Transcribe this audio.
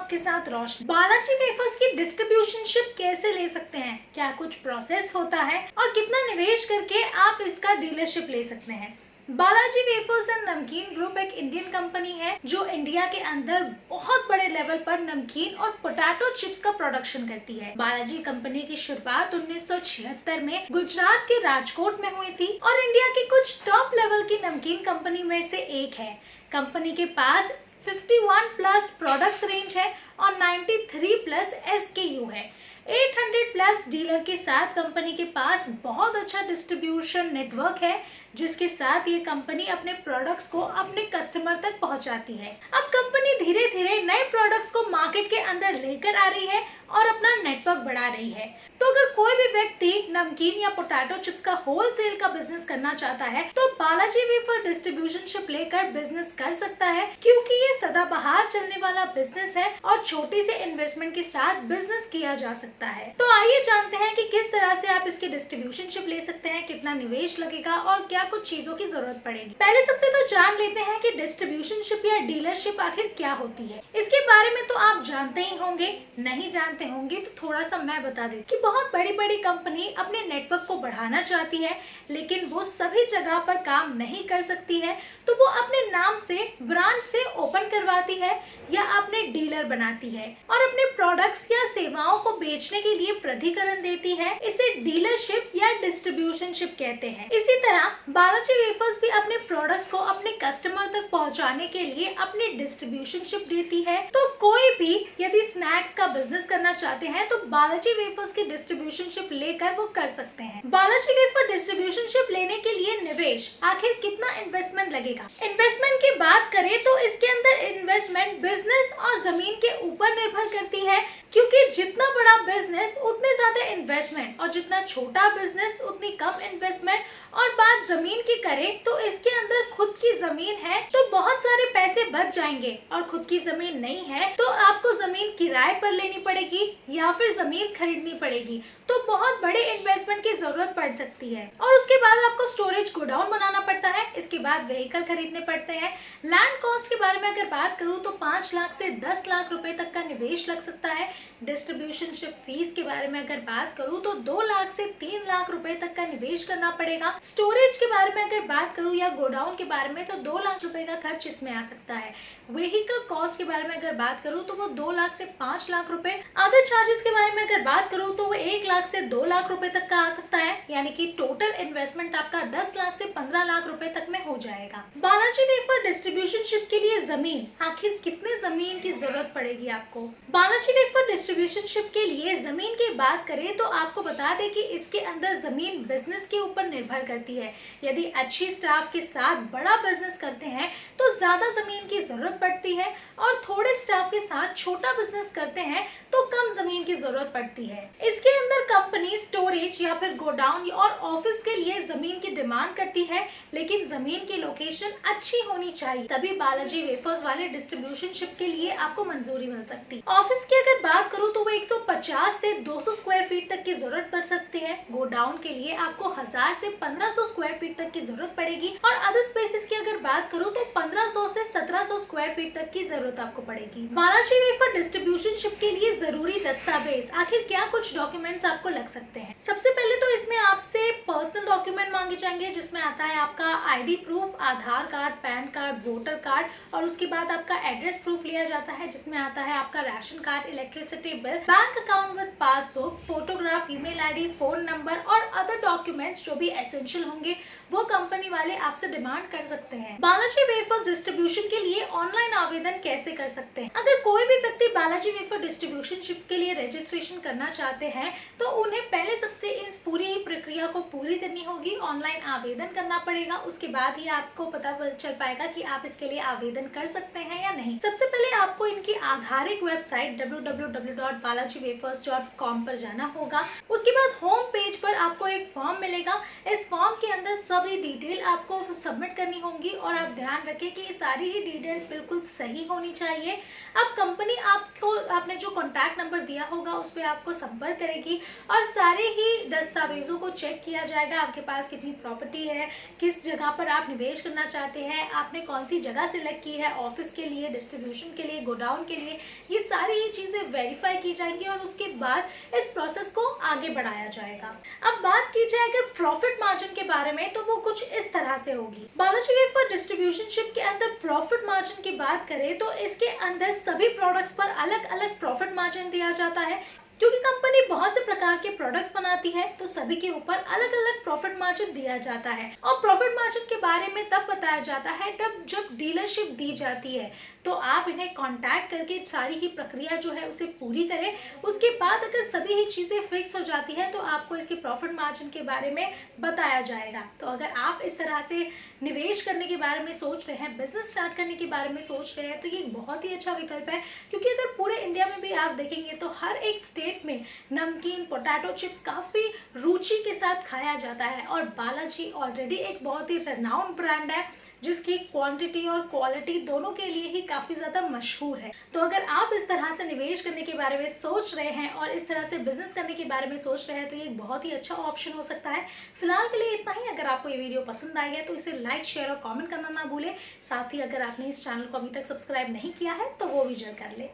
आपके साथ रोशनी। बालाजी वेफर्स की डिस्ट्रीब्यूशनशिप कैसे ले सकते हैं, क्या कुछ प्रोसेस होता है और कितना निवेश करके आप इसका डीलरशिप ले सकते हैं। बालाजी वेफर्स एंड नमकीन ग्रुप एक इंडियन कंपनी है जो इंडिया के अंदर बहुत बड़े लेवल पर नमकीन और पोटैटो चिप्स का प्रोडक्शन करती है। बालाजी कंपनी की शुरुआत 1976 में गुजरात के राजकोट में हुई थी और इंडिया की कुछ टॉप लेवल की नमकीन कंपनी में से एक है। कंपनी के पास 51 प्लस प्रोडक्ट्स रेंज है और 93 प्लस SKU है। 800 प्लस डीलर के साथ कंपनी के पास बहुत अच्छा डिस्ट्रीब्यूशन नेटवर्क है, जिसके साथ ये कंपनी अपने प्रोडक्ट्स को अपने कस्टमर तक पहुंचाती है। अब कंपनी धीरे धीरे नए प्रोडक्ट्स को मार्केट के अंदर लेकर आ रही है और अपना नेटवर्क बढ़ा रही है। तो अगर कोई भी व्यक्ति नमकीन या पोटैटो चिप्स का होलसेल का बिजनेस करना चाहता है तो बालाजी वेफर डिस्ट्रीब्यूशनशिप लेकर बिजनेस कर सकता है, क्योंकि ये सदाबहार चलने वाला बिजनेस है और छोटे से इन्वेस्टमेंट के साथ बिजनेस किया जा सकता है। तो आइए जानते हैं कि किस तरह से आप इसकी डिस्ट्रीब्यूशनशिप ले सकते हैं, कितना निवेश लगेगा और क्या कुछ चीजों की जरूरत पड़ेगी। पहले सबसे तो जान लेते हैं कि डिस्ट्रीब्यूशनशिप या डीलरशिप आखिर क्या होती है। इसके बारे में तो आप जानते ही होंगे, नहीं जानते होंगे तो थोड़ा सा मैं बता देती कि बहुत बड़ी बड़ी कंपनी अपने नेटवर्क को बढ़ाना चाहती है, लेकिन वो सभी जगह पर काम नहीं कर सकती है, तो वो अपने नाम से ब्रांच से ओपन करवाती है या अपने डीलर बनाती है और अपने प्रोडक्ट्स या सेवाओं को बेचने के लिए प्राधिकरण देती है। इसे डीलरशिप या डिस्ट्रीब्यूशनशिप कहते हैं। इसी तरह बालाजी वेफर्स भी अपने प्रोडक्ट्स को अपने कस्टमर तक पहुंचाने के लिए अपनी डिस्ट्रीब्यूशनशिप देती है। तो कोई भी यदि स्नैक्स का बिजनेस करना चाहते हैं तो बालाजी वेफर्स की डिस्ट्रीब्यूशनशिप लेकर वो कर सकते हैं। बालाजी वेफर डिस्ट्रीब्यूशनशिप लेने के लिए निवेश आखिर कितना इन्वेस्टमेंट लगेगा। इन्वेस्टमेंट की बात करें तो इसके अंदर इन्वेस्टमेंट बिजनेस और जमीन के ऊपर निर्भर करती है, क्योंकि जितना बड़ा बिजनेस उतने ज्यादा इन्वेस्टमेंट और जितना छोटा बिजनेस उतनी कम इन्वेस्टमेंट। और बात जमीन की करें तो इसके अंदर खुद की जमीन है तो बहुत सारे पैसे बच जाएंगे, और खुद की जमीन नहीं है तो आपको जमीन किराए पर लेनी पड़ेगी या फिर जमीन खरीदनी पड़ेगी, तो बहुत बड़े इन्वेस्टमेंट की जरूरत पड़ सकती है। और उसके बाद आपको स्टोरेज गोडाउन बनाना पड़ता है, इसके बाद व्हीकल खरीदने पड़ते हैं। लैंड कॉस्ट के बारे में अगर बात करूं तो 5 लाख से 10 लाख रुपए तक का निवेश लग सकता है। डिस्ट्रीब्यूशनशिप फीस के बारे में अगर बात करूं तो 2 लाख से 3 लाख रुपए तक का निवेश करना पड़ेगा। स्टोरेज के बारे में अगर बात करूं या गोडाउन के बारे में तो 2 लाख रुपए का खर्च इसमें आ सकता है। व्हीकल कॉस्ट के बारे में अगर बात करूं तो वो 2 लाख से 5 लाख रुपए। अदर चार्जेस के बारे में अगर बात करूं तो वो 1 लाख से 2 लाख रुपए तक का आ सकता है, यानी कि टोटल इन्वेस्टमेंट आपका 10 लाख से 15 लाख रुपए तक में हो जाएगा। बालाजी वेफर डिस्ट्रीब्यूशनशिप के लिए जमीन, आखिर कितने जमीन की जरूरत पड़ेगी आपको। बालाजी वेफर डिस्ट्रीब्यूशनशिप के लिए जमीन की बात करें तो आपको बता दें कि इसके अंदर जमीन बिजनेस के ऊपर निर्भर करती है। यदि अच्छी स्टाफ के साथ बड़ा बिजनेस करते हैं तो ज्यादा जमीन की जरूरत पड़ती है, और थोड़े स्टाफ के साथ छोटा बिजनेस करते हैं तो कम जमीन की जरूरत पड़ती है। इसके अंदर कंपनी स्टोरेज या फिर गोडाउन और ऑफिस के लिए जमीन की डिमांड करती है, लेकिन जमीन की लोकेशन अच्छी होनी चाहिए, तभी बालाजी वेफर्स वाले डिस्ट्रीब्यूशनशिप के लिए आपको मंजूरी मिल सकती है। ऑफिस की अगर बात करूं तो वो 150 से 200 स्क्वायर फीट तक की जरूरत पड़ सकती है। गोडाउन के लिए आपको 1000 से 1500 स्क्वायर फीट तक की जरूरत पड़ेगी, और अदर स्पेसेस की अगर बात करूं तो 1500 से 1700 स्क्वायर फीट तक की जरूरत आपको पड़ेगी। बालाजी वेफर डिस्ट्रीब्यूशनशिप के लिए जरूरी दस्तावेज, आखिर क्या कुछ डॉक्यूमेंट्स आपको लग सकते हैं। सबसे पहले तो इसमें आपसे पर्सनल डॉक्यूमेंट मांगे जाएंगे, जिसमें आता है आपका ID proof, Aadhaar card, PAN card, voter card, और उसके बाद आपका एड्रेस प्रूफ लिया जाता है, जिसमें आता है आपका ration card, electricity bill, bank account with passbook, photograph, email ID, phone number और अदर डॉक्यूमेंट्स जो भी एसेंशियल होंगे वो कंपनी वाले आपसे डिमांड कर सकते हैं। बालाजी वेफर्स डिस्ट्रीब्यूशन के लिए ऑनलाइन आवेदन कैसे कर सकते हैं। अगर कोई भी व्यक्ति बालाजी वेफर डिस्ट्रीब्यूशनशिप के लिए रजिस्ट्रेशन करना चाहते हैं तो उन्हें पहले सबसे इस पूरी प्रक्रिया को पूरी करनी होगी, ऑनलाइन आवेदन करना पड़ेगा। उसके बाद ही आपको पता चल पाएगा कि आप इसके लिए आवेदन कर सकते हैं या नहीं। सबसे पहले आपको इनकी आधारिक वेबसाइट www.balajivefers.com पर जाना होगा। उसके बाद होम पेज पर आपको एक फॉर्म मिलेगा। इस फॉर्म के अंदर सभी डिटेल आपको सबमिट करनी होंगी, और आप ध्यान रखें कि ये सारी ही डिटेल्स बिल्कुल सही होनी चाहिए। अब कंपनी आपने जो कॉन्टैक्ट कॉन्टैक्ट नंबर दिया होगा उस पर आपको संपर्क करेगी और सारे ही दस्तावेजों को चेक किया जाएगा। आपके पास कितनी प्रॉपर्टी है, किस जगह पर आप निवेश करना चाहते हैं, आपने कौन सी जगह सिलेक्ट की है ऑफिस के लिए, डिस्ट्रीब्यूशन के लिए, गोडाउन के लिए, ये सारी ही चीजें वेरीफाई की जाएंगी और उसके बाद इस प्रोसेस को आगे बढ़ाया जाएगा। अब बात की जाए अगर प्रॉफिट मार्जिन के बारे में, तो वो कुछ इस तरह से होगी। बालाजी वेफर डिस्ट्रीब्यूशनशिप के अंदर प्रॉफिट मार्जिन की बात करें तो इसके अंदर सभी प्रोडक्ट्स पर अलग अलग प्रॉफिट मार्जिन दिया जाता है। क्योंकि कंपनी बहुत से प्रकार के प्रोडक्ट्स बनाती है तो सभी के ऊपर अलग अलग प्रॉफिट मार्जिन दिया जाता है। और प्रॉफिट मार्जिन के बारे में तब बताया जाता है तब जब डीलरशिप दी जाती है, तो आप इन्हें कांटेक्ट करके सारी ही प्रक्रिया जो है उसे पूरी करें। उसके बाद अगर सभी ही चीजें फिक्स हो जाती है तो आपको इसके प्रॉफिट मार्जिन के बारे में बताया जाएगा। तो अगर आप इस तरह से निवेश करने के बारे में सोच रहे हैं, बिजनेस स्टार्ट करने के बारे में सोच रहे हैं, तो ये एक बहुत ही अच्छा विकल्प है। क्योंकि अगर पूरे इंडिया में भी आप देखेंगे तो हर एक स्टेट में नमकीन, पोटैटो चिप्स काफी रुचि के साथ खाया जाता है और बालाजी ऑलरेडी एक बहुत ही रेनाउंड ब्रांड है जिसकी क्वांटिटी और क्वालिटी दोनों के लिए ही काफी ज्यादा मशहूर है। तो अगर आप इस तरह से निवेश करने के बारे में सोच रहे हैं और इस तरह से बिजनेस करने के बारे में सोच रहे हैं तो ये एक बहुत ही अच्छा ऑप्शन हो सकता है। फिलहाल के लिए इतना ही। अगर आपको ये वीडियो पसंद आई है तो इसे लाइक, शेयर और कॉमेंट करना ना भूलें। साथ ही अगर आपने इस चैनल को अभी तक सब्सक्राइब नहीं किया है तो वो भी जरूर कर ले।